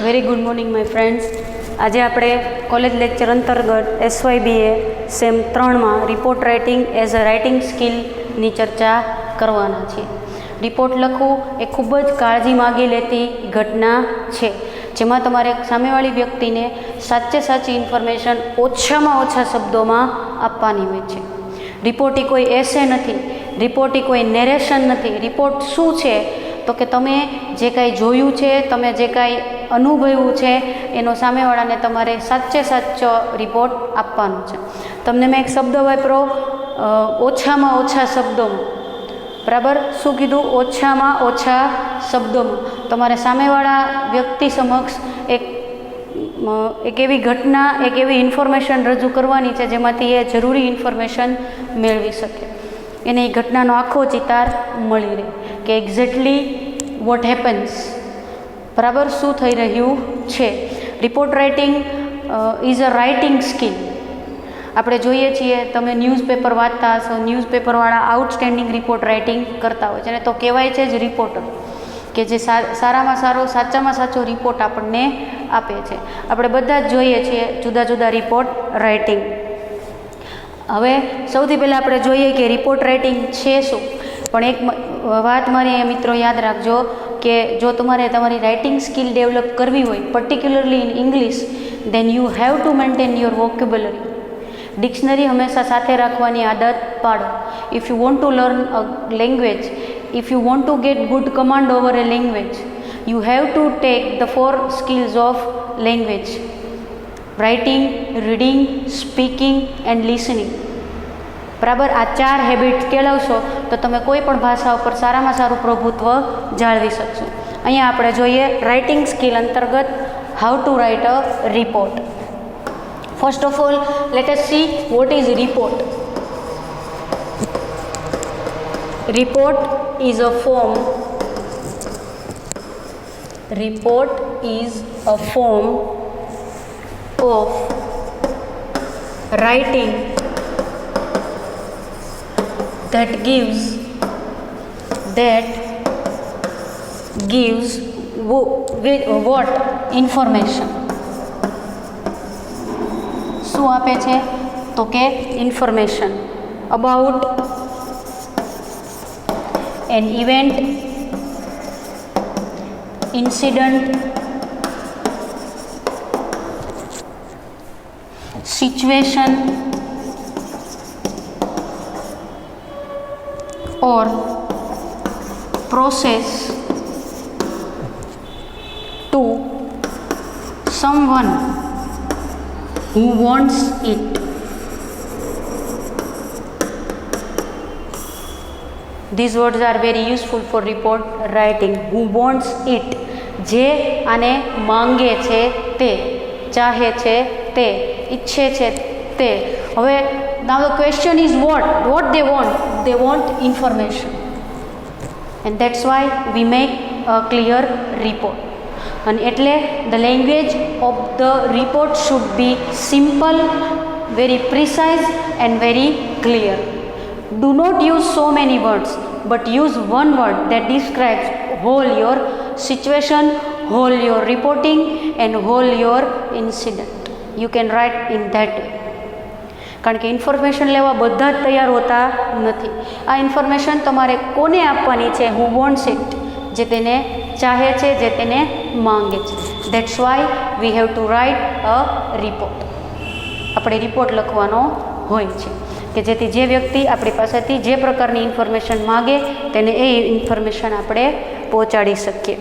Very good morning my friends. આજે આપણે college lecture અંતર્ગત SYBA સેમ 3માં report writing as a writing સ્કિલની ચર્ચા કરવાના છીએ. રિપોર્ટ લખવું એ ખૂબ જ કાળજી માગી લેતી ઘટના છે, જેમાં તમારે સામેવાળી વ્યક્તિને સાચી ઇન્ફોર્મેશન ઓછામાં ઓછા શબ્દોમાં આપવાની હોય છે. રિપોર્ટ એ કોઈ એસે નથી, રિપોર્ટ એ કોઈ નેરેશન નથી. રિપોર્ટ શું છે તો કે તમે જે કાંઈ જોયું છે, તમે જે કાંઈ અનુભવ્યું છે એનો સામેવાળાને તમારે સાચો રિપોર્ટ આપવાનો છે. તમને મેં એક શબ્દ વાપરો, ઓછામાં ઓછા શબ્દોમાં. બરાબર, શું કીધું? ઓછામાં ઓછા શબ્દોમાં તમારે સામેવાળા વ્યક્તિ સમક્ષ એક એવી ઘટના, એક એવી ઇન્ફોર્મેશન રજૂ કરવાની છે જેમાંથી એ જરૂરી ઇન્ફોર્મેશન મેળવી શકે, એને એ ઘટનાનો આખો ચિતાર મળી રહે કે એક્ઝેક્ટલી વોટ હેપન્સ, બરાબર શું થઈ રહ્યું છે. Report writing is a writing skill. આપણે જોઈએ છીએ, તમે ન્યૂઝપેપર વાંચતા હશો, ન્યૂઝપેપરવાળા આઉટસ્ટેન્ડિંગ રિપોર્ટ રાઇટિંગ કરતા હોય છે, અને તો કહેવાય છે જ રિપોર્ટર, કે જે સારામાં સારો, સાચામાં સાચો રિપોર્ટ આપણને આપે છે. આપણે બધા જ જોઈએ છીએ જુદા જુદા રિપોર્ટ રાઇટિંગ. હવે સૌથી પહેલાં આપણે જોઈએ કે રિપોર્ટ રાઇટિંગ છે શું. પણ એક વાત મારી મિત્રો યાદ રાખજો કે જો તમારે તમારી રાઇટિંગ સ્કિલ ડેવલપ કરવી હોય, particularly in English, then you have to maintain your vocabulary. Dictionary હંમેશા સાથે રાખવાની આદત પાડો. If you want to learn a language, if you want to get good command over a language, you have to take the 4 skills of language: writing, reading, speaking and listening. બરાબર, આ 4 habit કેળવશો તો તમે કોઈ પણ ભાષા ઉપર સારામાં સારું પ્રભુત્વ જાળવી શકશો. અહીંયા આપણે જોઈએ રાઇટિંગ સ્કિલ અંતર્ગત how to write a report. First of all, late us see what is report. Report is a form. Report is a form of writing that gives what information. શું આપે છે તો કે information about an event, incident, situation or process to someone who wants it. These words are very useful for report writing. Who wants it? જે આને માંગે છે તે, ચાહે છે તે, ઈચ્છે છે તે. હવે now the question is what they want. They want information, and that's why we make a clear report. અને એટલે the language of the report should be simple, very precise and very clear. Do not use so many words, but use one word that describes whole your situation, whole your reporting and whole your incident. You can write in that way. કારણ કે information લેવા બધા જ તૈયાર હોતા નથી. આ information તમારે કોને આપવાની છે? હુ વોન્ટ્સ ઇટ, જે તેને ચાહે છે, જે તેને માંગે છે. That's why we have to write a report. આપણે રિપોર્ટ લખવાનો હોય છે કે જેથી જે વ્યક્તિ આપણી પાસેથી જે પ્રકારની ઇન્ફોર્મેશન માગે તેને એ ઇન્ફોર્મેશન આપણે પહોંચાડી શકીએ.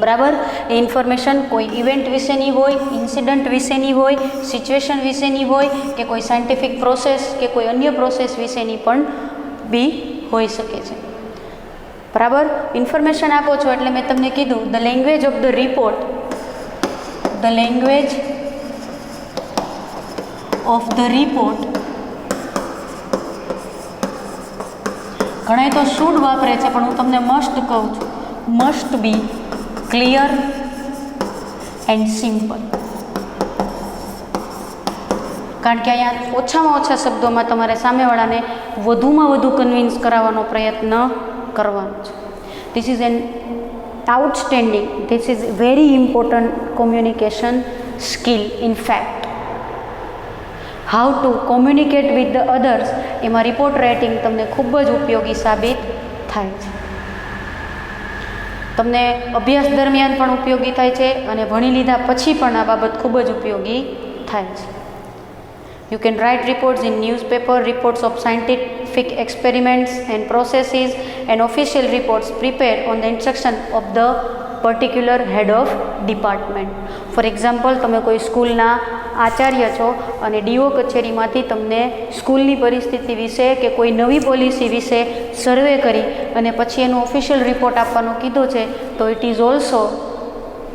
બરાબર, એ ઇન્ફોર્મેશન કોઈ ઇવેન્ટ વિશેની હોય, ઇન્સિડન્ટ વિશેની હોય, સિચ્યુએશન વિશેની હોય, કે કોઈ સાયન્ટિફિક પ્રોસેસ કે કોઈ અન્ય પ્રોસેસ વિશેની પણ બી હોઈ શકે છે. બરાબર, ઇન્ફોર્મેશન આપો છો એટલે મેં તમને કીધું the language of the report, the language of the report. ઘણા તો શુડ વાપરે છે, પણ હું તમને મસ્ટ કહું છું. Must be clear and simple. કારણ કે અહીંયા ઓછામાં ઓછા શબ્દોમાં તમારે સામેવાળાને વધુમાં વધુ કન્વિન્સ કરાવવાનો પ્રયત્ન કરવાનો છે. This is an outstanding. This is very important communication skill. In fact, how to communicate with the others એમાં રિપોર્ટ રાઇટિંગ તમને ખૂબ જ ઉપયોગી સાબિત થાય છે. તમને અભ્યાસ દરમિયાન પણ ઉપયોગી થાય છે અને ભણી લીધા પછી પણ આ બાબત ખૂબ જ ઉપયોગી થાય છે. You can write reports in newspaper, reports of scientific experiments and processes, and official reports prepared on the instruction of the particular head of department. For example, તમે કોઈ સ્કૂલના આચાર્ય છો અને ડીઓ કચેરીમાંથી તમને સ્કૂલની પરિસ્થિતિ વિશે કે કોઈ નવી પોલિસી વિશે સર્વે કરી અને પછી એનો ઓફિશિયલ રિપોર્ટ આપવાનો કીધો છે, તો it is also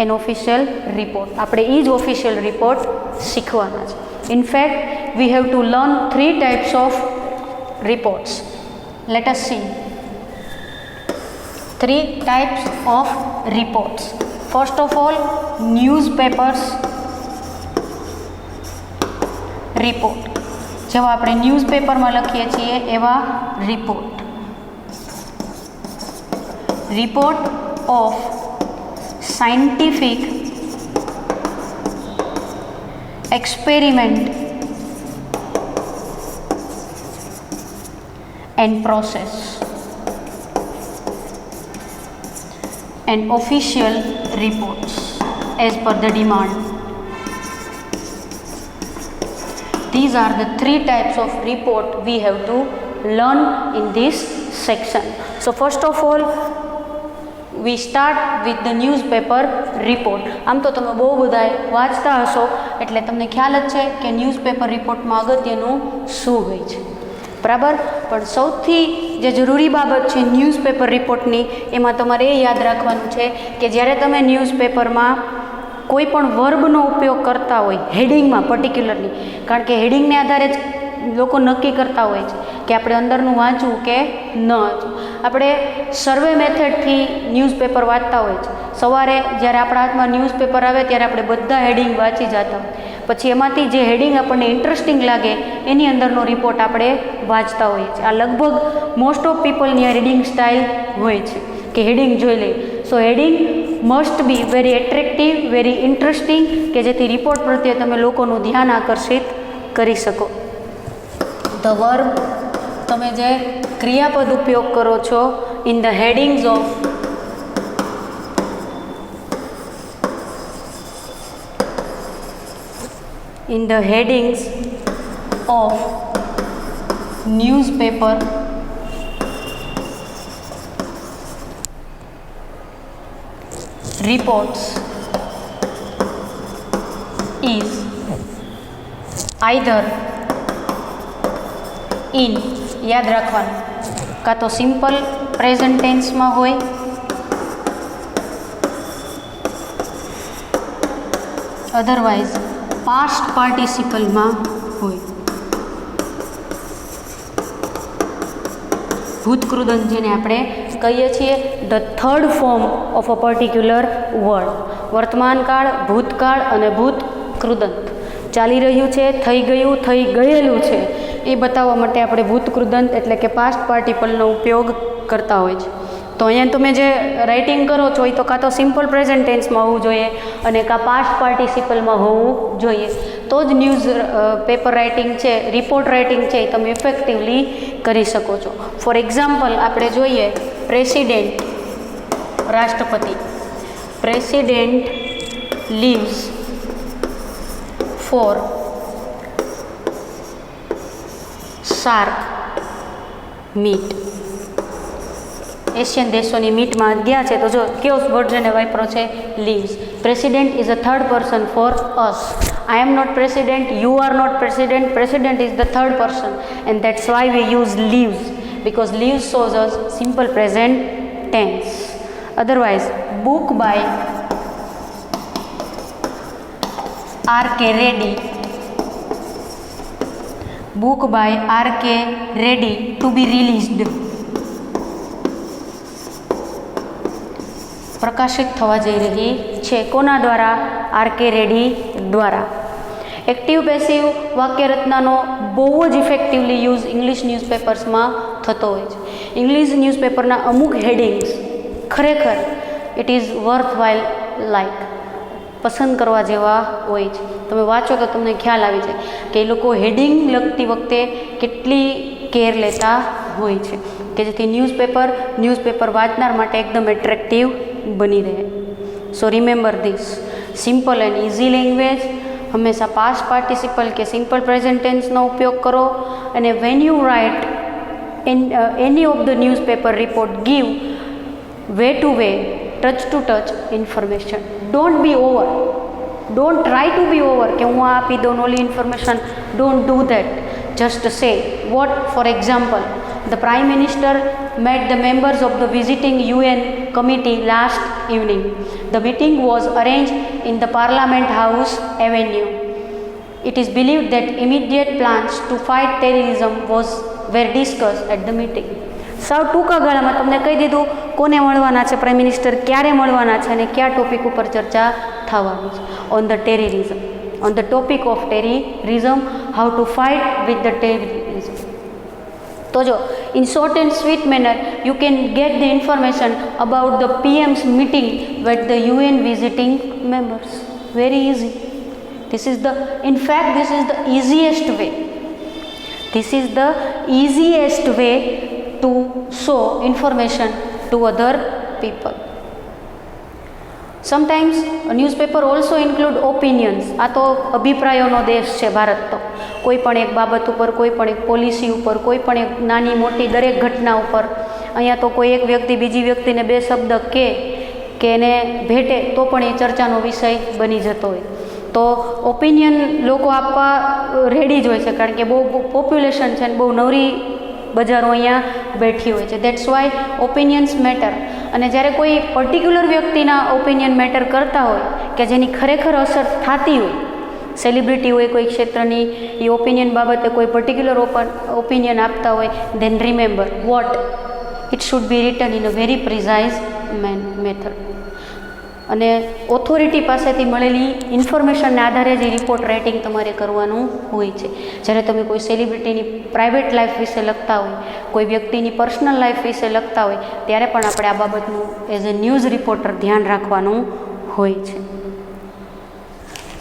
an official report. આપણે એ જ ઓફિશિયલ રિપોર્ટ શીખવાના છે. In fact, we have to learn 3 types of reports. Let us see 3 types of reports. First of all, newspapers report. જેવા આપણે ન્યૂઝપેપરમાં લખીએ છીએ એવા report. Report of scientific experiment and process and official reports as per the demand. These are the 3 types of report we have to learn in this section. So first of all, we start with the newspaper report. આમ તો તમે બહુ બધા વાંચતા હશો એટલે તમને ખ્યાલ જ છે કે ન્યૂઝપેપર રિપોર્ટમાં અગત્યનું શું હોય છે, બરાબર. પણ સૌથી જે જરૂરી બાબત છે ન્યૂઝપેપર રિપોર્ટની, એમાં તમારે એ યાદ રાખવાનું છે કે જ્યારે તમે ન્યૂઝપેપરમાં કોઈ પણ વર્બનો ઉપયોગ કરતા હોય હેડિંગમાં પર્ટિક્યુલરલી, કારણ કે હેડિંગને આધારે જ લોકો નક્કી કરતા હોય છે કે આપણે અંદરનું વાંચવું કે ન વાંચવું. આપણે સર્વે મેથડથી ન્યૂઝપેપર વાંચતા હોય છે. સવારે જ્યારે આપણા હાથમાં ન્યૂઝપેપર આવે ત્યારે આપણે બધા હેડિંગ વાંચી જતા હોય, પછી એમાંથી જે હેડિંગ આપણને ઇન્ટરેસ્ટિંગ લાગે એની અંદરનો રિપોર્ટ આપણે વાંચતા હોઈએ છીએ. આ લગભગ મોસ્ટ ઓફ પીપલની આ રીડિંગ સ્ટાઇલ હોય છે કે હેડિંગ જોઈ લઈએ. So heading must be very attractive, very interesting, કે જેથી રિપોર્ટ પ્રત્યે તમે લોકોનું ધ્યાન આકર્ષિત કરી શકો. ધ વર્બ, તમે જે ક્રિયાપદ ઉપયોગ કરો છો in the headings of newspaper reports is either in, યાદ રાખવાનું, કાં તો સિમ્પલ પ્રેઝન્ટ ટેન્સમાં હોય અધરવાઇઝ પાસ્ટ પાર્ટિસિપલમાં હોય. ભૂતકૃદંત જેને આપણે કહીએ છીએ the third form of a particular word. વર્તમાનકાળ, ભૂતકાળ અને ભૂતકૃદંત. ચાલી રહ્યું છે, થઈ ગયું, થઈ ગયેલું છે એ બતાવવા માટે આપણે ભૂતકૃદંત એટલે કે પાસ્ટ પાર્ટિસિપલનો ઉપયોગ કરતા હોય છે. તો અહીંયા તમે જે રાઇટિંગ કરો છો એ તો કાં તો સિમ્પલ પ્રેઝન્ટ ટેન્સમાં હોવું જોઈએ અને કાં પાસ્ટ પાર્ટિસિપલમાં હોવું જોઈએ, તો જ ન્યૂઝ પેપર રાઇટિંગ છે, રિપોર્ટ રાઇટિંગ છે એ તમે ઇફેક્ટિવલી કરી શકો છો. ફોર એક્ઝામ્પલ આપણે જોઈએ પ્રેસિડેન્ટ, રાષ્ટ્રપતિ. President leaves for SAARC meet. Asian દેશોની મીટમાં ગયા છે તો જો કેવો વર્ડ જેને વાપરો છે, leaves. President is a third person for us. I am not president, you are not president, president is the third person, and that's why we use leaves, because leaves shows us simple present tense. Otherwise, book by R.K. Reddy, book by R.K. Reddy to be released, પ્રકાશિત થવા જઈ રહી છે. કોના દ્વારા? R.K. Ready દ્વારા. Active passive વાક્યરચનાનો બહુ જ ઇફેક્ટિવલી યુઝ ઇંગ્લિશ ન્યૂઝપેપર્સમાં થતો હોય છે. ઇંગ્લિશ ન્યૂઝપેપરના અમુક હેડિંગ્સ ખરેખર it is worth while like, પસંદ કરવા જેવા હોય છે. તમે વાંચો તો તમને ખ્યાલ આવી જાય કે એ લોકો હેડિંગ લખતી વખતે કેટલી કેર લેતા હોય છે કે જેથી ન્યૂઝપેપર વાંચનાર માટે એકદમ એટ્રેક્ટિવ બની રહે. So remember this, simple and easy language, હંમેશા પાસ્ટ પાર્ટિસિપલ કે સિમ્પલ પ્રેઝન્ટ ટેન્સનો ઉપયોગ કરો. અને when you write any of the newspaper report give way to way, touch to touch information. Don't be over, don't try to be over કે હું આ આપી દઉં ઓલી information. Don't do that. Just say what. For example, the Prime Minister met the members of the visiting UN committee last evening. The meeting was arranged in the Parliament House Avenue. It is believed that immediate plans to fight terrorism were discussed at the meeting. સાવ ટૂંકા ગાળામાં તમને કહી દીધું કોને મળવાના છે prime minister, ક્યારે મળવાના છે અને કયા ટોપિક ઉપર ચર્ચા થવાની છે. On the terrorism, on the topic of terrorism, how to fight with the terrorism. તો જો in short and sweet manner you can get the information about the PM's meeting with the UN visiting members. Very easy. This is the easiest way. This is the easiest way to show information to other people. Sometimes a newspaper also include opinions. આ તો અભિપ્રાયોનો દેશ છે ભારત. તો કોઈ પણ એક બાબત ઉપર, કોઈ પણ એક પોલિસી ઉપર, કોઈ પણ એક નાની મોટી દરેક ઘટના ઉપર અહીંયા તો કોઈ એક વ્યક્તિ બીજી વ્યક્તિને બે શબ્દ કે એને ભેટે તો પણ એ ચર્ચાનો વિષય બની જતો હોય. તો ઓપિનિયન લોકો આપવા રેડી જ હોય છે કારણ કે બહુ પોપ્યુલેશન છે અને બહુ નવરી બજારો અહીંયા બેઠી હોય છે. That's why opinions matter. અને જ્યારે કોઈ પર્ટિક્યુલર વ્યક્તિના ઓપિનિયન મેટર કરતા હોય કે જેની ખરેખર અસર થતી હોય, સેલિબ્રિટી હોય કોઈ ક્ષેત્રની, એ ઓપિનિયન બાબતે કોઈ પર્ટિક્યુલર ઓપિનિયન આપતા હોય, then remember what it should be written in a very precise method. અને ઓથોરિટી પાસેથી મળેલી ઇન્ફોર્મેશનને આધારે જ રિપોર્ટ રાઇટિંગ તમારે કરવાનું હોય છે. જ્યારે તમે કોઈ સેલિબ્રિટીની પ્રાઇવેટ લાઈફ વિશે લખતા હોય, કોઈ વ્યક્તિની પર્સનલ લાઈફ વિશે લખતા હોય, ત્યારે પણ આપણે આ બાબતનું એઝ અ ન્યૂઝ રિપોર્ટર ધ્યાન રાખવાનું હોય છે.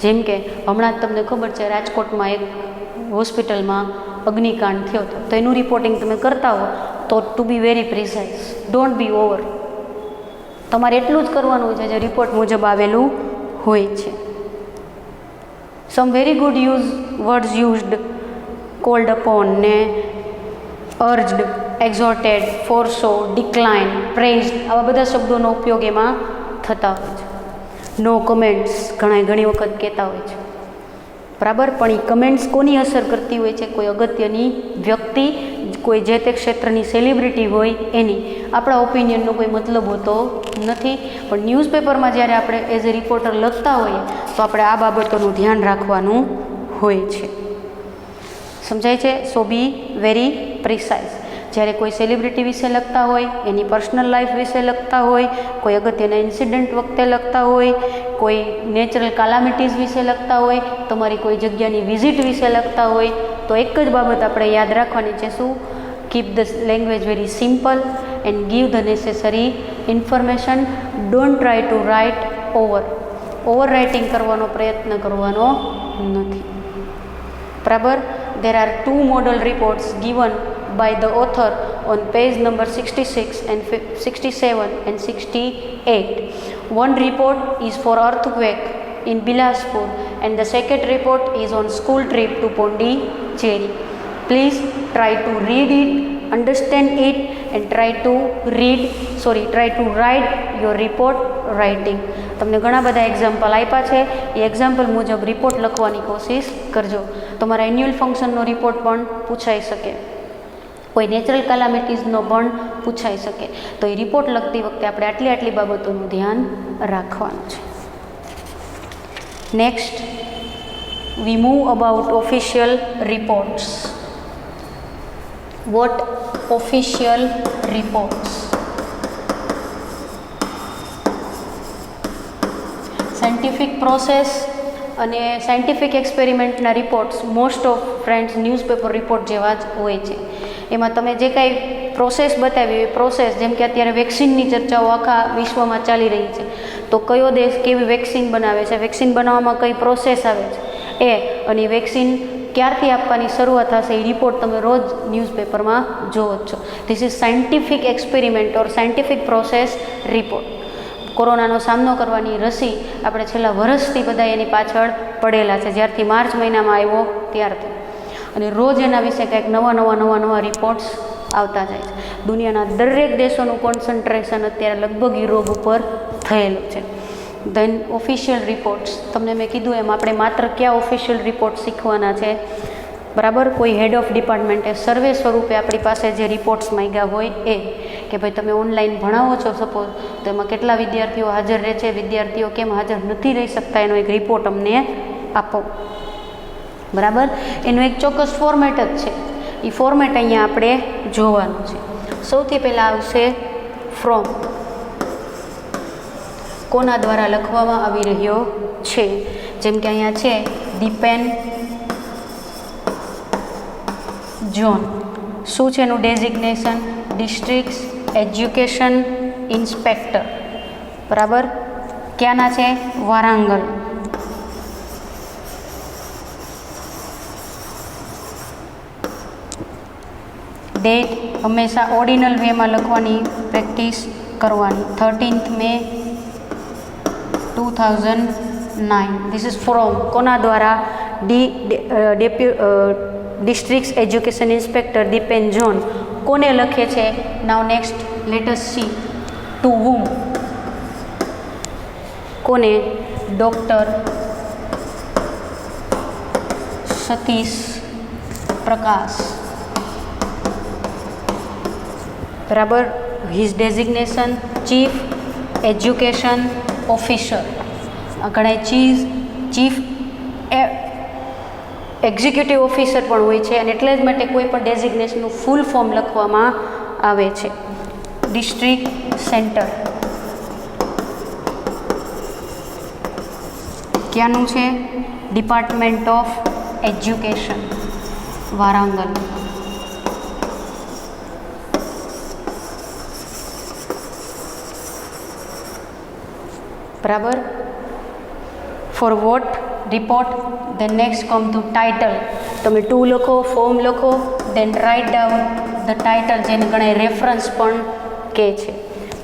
જેમ કે હમણાં જ તમને ખબર છે રાજકોટમાં એક હોસ્પિટલમાં અગ્નિકાંડ થયો હતો, તો એનું રિપોર્ટિંગ તમે કરતા હો તો to be very precise, don't be over. તમારે એટલું જ કરવાનું છે જે રિપોર્ટ મુજબ આવેલું હોય છે. Some very good words used, called upon ને અર્જડ, એક્ઝોર્ટેડ, ફોરસો, ડિક્લાઇન, પ્રેઝડ, આવા બધા શબ્દોનો ઉપયોગ એમાં થતા હોય છે. નો કમેન્ટ્સ ઘણી વખત કહેતા હોય છે, બરાબર. પણ એ કમેન્ટ્સ કોની અસર કરતી હોય છે? કોઈ અગત્યની વ્યક્તિ, કોઈ જે તે ક્ષેત્રની સેલિબ્રિટી હોય એની. આપણા ઓપિનિયનનો કોઈ મતલબ હોતો નથી. પણ ન્યૂઝપેપરમાં જ્યારે આપણે એઝ એ રિપોર્ટર લખતા હોઈએ તો આપણે આ બાબતોનું ધ્યાન રાખવાનું હોય છે. સમજાય છે? સો બી વેરી પ્રિસાઇઝ. જ્યારે કોઈ સેલિબ્રિટી વિશે લખતા હોય, એની પર્સનલ લાઈફ વિશે લખતા હોય, કોઈ અગત્યના ઇન્સિડન્ટ વખતે લખતા હોય, કોઈ નેચરલ કાલામિટીઝ વિશે લખતા હોય, તમારી કોઈ જગ્યાની વિઝિટ વિશે લખતા હોય, તો એક જ બાબત આપણે યાદ રાખવાની છે. શું? Keep the language very simple and give the necessary information. Don't try to write over writing કરવાનો પ્રયત્ન કરવાનો નથી, બરાબર. There are two model reports given by the author on page number 66 and 67 and 68. One report is for earthquake in Bilaspur and the second report is on school trip to Pondicherry. Please try to read it, understand it and try to write your report writing. તમને ઘણા બધા example આપ્યા છે, એ example મુજબ report લખવાની કોશિશ કરજો. તમારા એન્યુઅલ ફંક્શનનો રિપોર્ટ પણ પૂછાઈ શકે, કોઈ નેચરલ કાલામિટીઝનો પણ પૂછાઈ શકે. તો એ રિપોર્ટ લખતી વખતે આપણે આટલી બાબતોનું ધ્યાન રાખવાનું છે. Next we move about official reports. What official reports? Scientific process અને સાયન્ટિફિક એક્સપેરિમેન્ટના reports most of friends newspaper report જેવા જ હોય છે. એમાં તમે જે કાંઈ પ્રોસેસ બતાવી. પ્રોસેસ જેમ કે અત્યારે વેક્સિનની ચર્ચાઓ આખા વિશ્વમાં ચાલી રહી છે, તો કયો દેશ કેવી વેક્સિન બનાવે છે, વેક્સિન બનાવવામાં કઈ પ્રોસેસ આવે છે અને વેક્સિન ક્યારથી આપવાની શરૂઆત થશે એ રિપોર્ટ તમે રોજ ન્યૂઝપેપરમાં જોવો જ છો. This is scientific experiment or scientific process report. કોરોનાનો સામનો કરવાની રસી આપણે છેલ્લા વર્ષથી બધા એની પાછળ પડેલા છે, જ્યારથી માર્ચ મહિનામાં આવ્યો ત્યારથી, અને રોજ એના વિશે કંઈક નવા રિપોર્ટ્સ આવતા જાય છે. દુનિયાના દરેક દેશોનું કોન્સન્ટ્રેશન અત્યારે લગભગ એ રોગ ઉપર થયેલું છે. ધેન ઓફિશિયલ રિપોર્ટ્સ, તમને મેં કીધું એમ આપણે માત્ર ક્યાં ઓફિશિયલ રિપોર્ટ શીખવાના છે, બરાબર. કોઈ હેડ ઓફ ડિપાર્ટમેન્ટે સર્વે સ્વરૂપે આપણી પાસે જે રિપોર્ટ્સ માંગ્યા હોય એ, કે ભાઈ તમે ઓનલાઈન ભણાવો છો સપોઝ, તો એમાં કેટલા વિદ્યાર્થીઓ હાજર રહે છે, વિદ્યાર્થીઓ કેમ હાજર નથી રહી શકતા, એનો એક રિપોર્ટ અમને આપો, બરાબર. એનું એક ચોક્કસ ફોર્મેટ જ છે, એ ફોર્મેટ અહીંયા આપણે જોવાનું છે. સૌથી પહેલાં આવશે ફ્રોમ, કોના દ્વારા લખવામાં આવી રહ્યો છે. જેમ કે અહીંયા છે દીપેન ઝોન. શું છે એનું ડેઝિગ્નેશન? ડિસ્ટ્રિક્ટ એજ્યુકેશન ઇન્સ્પેક્ટર, બરાબર. ક્યાંના છે? વારાંગલ. ડેટ હંમેશા ઓર્ડિનલ વેમાં લખવાની પ્રેક્ટિસ કરવાની. 13th May 2009. This is from, કોના દ્વારા? ડિસ્ટ્રિક્ટ એજ્યુકેશન ઇન્સ્પેક્ટર દીપેન ઝોન. કોને લખે છે? Now next let us see. To whom? કોને? ડૉક્ટર સતીશ પ્રકાશ, બરાબર. His designation chief education officer. ઘણા ચીફ એક્ઝિક્યુટિવ ઓફિસર પણ હોય છે, અને એટલે જ માટે કોઈ પણ ડેઝિગ્નેશનનું ફૂલ ફોર્મ લખવામાં આવે છે. ડિસ્ટ્રિક્ટ સેન્ટર ક્યાંનું છે? Department of education, Warangal. બરાબર. For what report? Then next come to title. તમે ટુ લખો, ફોર્મ લખો, then write down the title, જેને ઘણા રેફરન્સ પણ કહે છે.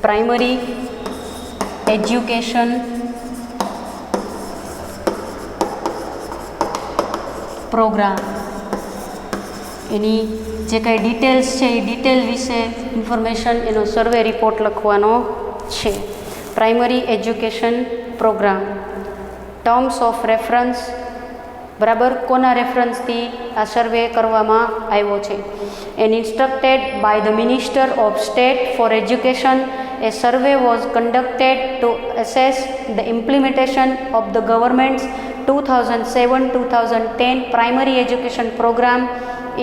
Primary education programme. એની જે કાંઈ ડિટેલ્સ છે એ ડિટેલ વિશે ઇન્ફોર્મેશન, એનો સર્વે રિપોર્ટ લખવાનો છે. Primary education programme. Terms of reference, બરાબર. કોના રેફરન્સથી આ સર્વે કરવામાં આવ્યો છે? And instructed by the minister of state for education, a survey was conducted to assess the implementation of the government's 2007-2010 primary education programme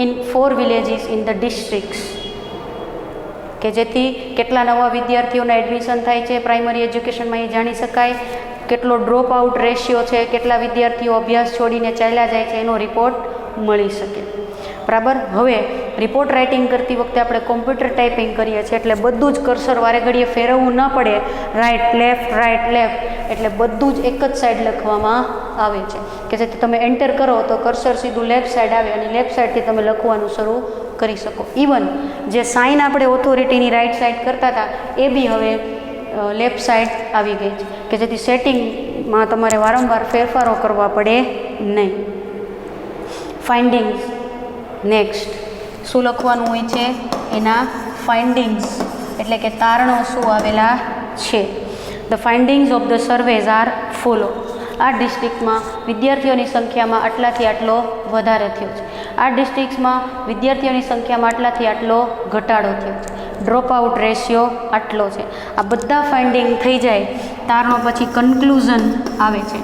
in 4 villages in the districts. કે જેથી કેટલા નવા વિદ્યાર્થીઓના એડમિશન થાય છે પ્રાઇમરી એજ્યુકેશનમાં એ જાણી શકાય, કેટલો ડ્રોપ આઉટ રેશિયો છે, કેટલા વિદ્યાર્થીઓ અભ્યાસ છોડીને ચાલ્યા જાય છે, એનો રિપોર્ટ મળી શકે, બરાબર. હવે રિપોર્ટ રાઇટિંગ કરતી વખતે આપણે કોમ્પ્યુટર ટાઈપિંગ કરીએ છીએ, એટલે બધું જ કર્સર વારે ઘડીએ ફેરવવું ન પડે, રાઇટ લેફ્ટ, એટલે બધું જ એક જ સાઈડ લખવામાં આવે છે, કે જેથી તમે એન્ટર કરો તો કર્સર સીધું લેફ્ટ સાઈડ આવે અને લેફ્ટ સાઈડથી તમે લખવાનું શરૂ કરી શકો. ઇવન જે સાઇન આપણે ઓથોરિટીની રાઇટ સાઈડ કરતા હતા એ બી હવે લેફ્ટ સાઈડ આવી ગઈ છે, કે જેથી સેટિંગમાં તમારે વારંવાર ફેરફારો કરવા પડે નહીં. ફાઇન્ડિંગ્સ. નેક્સ્ટ શું લખવાનું હોય છે? એના ફાઇન્ડિંગ્સ એટલે કે તારણો શું આવેલા છે. The findings of the surveys are follow. આ ડિસ્ટ્રિક્ટમાં વિદ્યાર્થીઓની સંખ્યામાં આટલાથી આટલો વધારે થયો છે, આ ડિસ્ટ્રિક્ટ્સમાં વિદ્યાર્થીઓની સંખ્યામાં આટલાથી આટલો ઘટાડો થયો છે, ડ્રોપ આઉટ રેશિયો આટલો છે. આ બધા ફાઇન્ડિંગ થઈ જાય, તારણો પછી કન્ક્લુઝન આવે છે.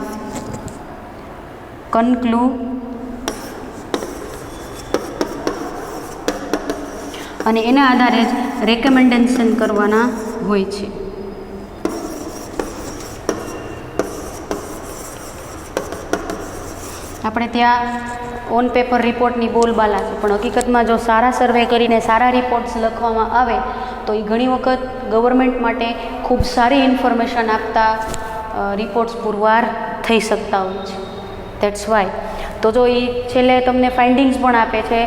અને એના આધારે જ રેકમેન્ડેશન કરવાના હોય છે. આપણે ત્યાં ઓન પેપર રિપોર્ટની બોલબાલા છે, પણ હકીકતમાં જો સારા સર્વે કરીને સારા રિપોર્ટ્સ લખવામાં આવે તો એ ઘણી વખત ગવર્મેન્ટ માટે ખૂબ સારી ઇન્ફોર્મેશન આપતા રિપોર્ટ્સ પુરવાર થઈ શકતા હોય છે. That's why. તો જો એ છેલ્લે તમને ફાઇન્ડિંગ્સ પણ આપે છે,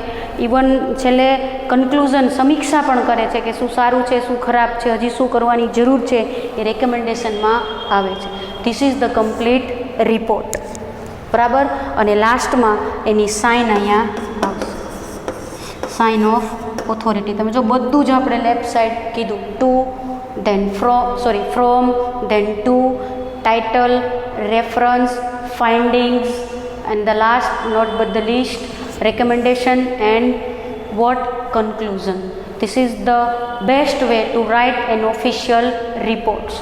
ઇવન છેલ્લે કન્ક્લુઝન સમીક્ષા પણ કરે છે કે શું સારું છે, શું ખરાબ છે, હજી શું કરવાની જરૂર છે, એ રેકમેન્ડેશનમાં આવે છે. This is the complete report. બરાબર. અને લાસ્ટમાં એની સાઇન અહીંયા આવશે, સાઇન ઓફ ઓથોરિટી. તમે જો બધું જ આપણે લેફ્ટ સાઈડ કીધું, to, then from, then to, title, reference, findings, and the last not but the least recommendation and what conclusion. This is the best way to write an official reports.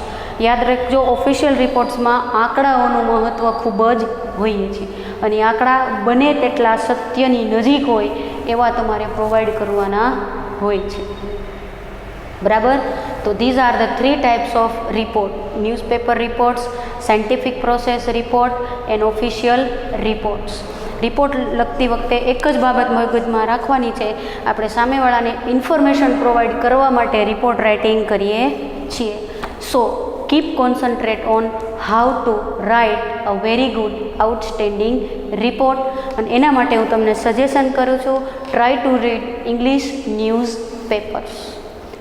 યાદ રાખજો, official રિપોર્ટ્સમાં આંકડાઓનું મહત્ત્વ ખૂબ જ હોય છે અને આંકડા બને તેટલા સત્યની નજીક હોય એવા તમારે પ્રોવાઈડ કરવાના હોય છે. બરાબર. તો these are the 3 types of report: newspaper reports, scientific process report and official reports. Report લખતી વખતે એક જ બાબત મગજમાં રાખવાની છે, આપણે સામેવાળાને ઇન્ફોર્મેશન પ્રોવાઈડ કરવા માટે રિપોર્ટ રાઇટિંગ કરીએ છીએ. સો keep concentrate on how to write a very good outstanding report. અને એના માટે હું તમને સજેશન કરું છું, try to read English news papers.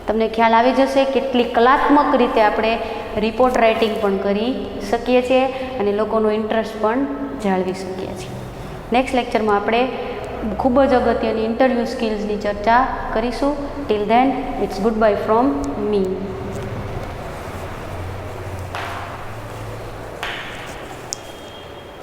તમને ખ્યાલ આવી જશે કેટલી કલાત્મક રીતે આપણે રિપોર્ટ રાઇટિંગ પણ કરી શકીએ છીએ અને લોકોનો ઇન્ટરેસ્ટ પણ જાળવી શકીએ છીએ. નેક્સ્ટ લેક્ચરમાં આપણે ખૂબ જ અગત્યની ઇન્ટરવ્યૂ સ્કિલ્સની ચર્ચા કરીશું. Till then, it's goodbye from me.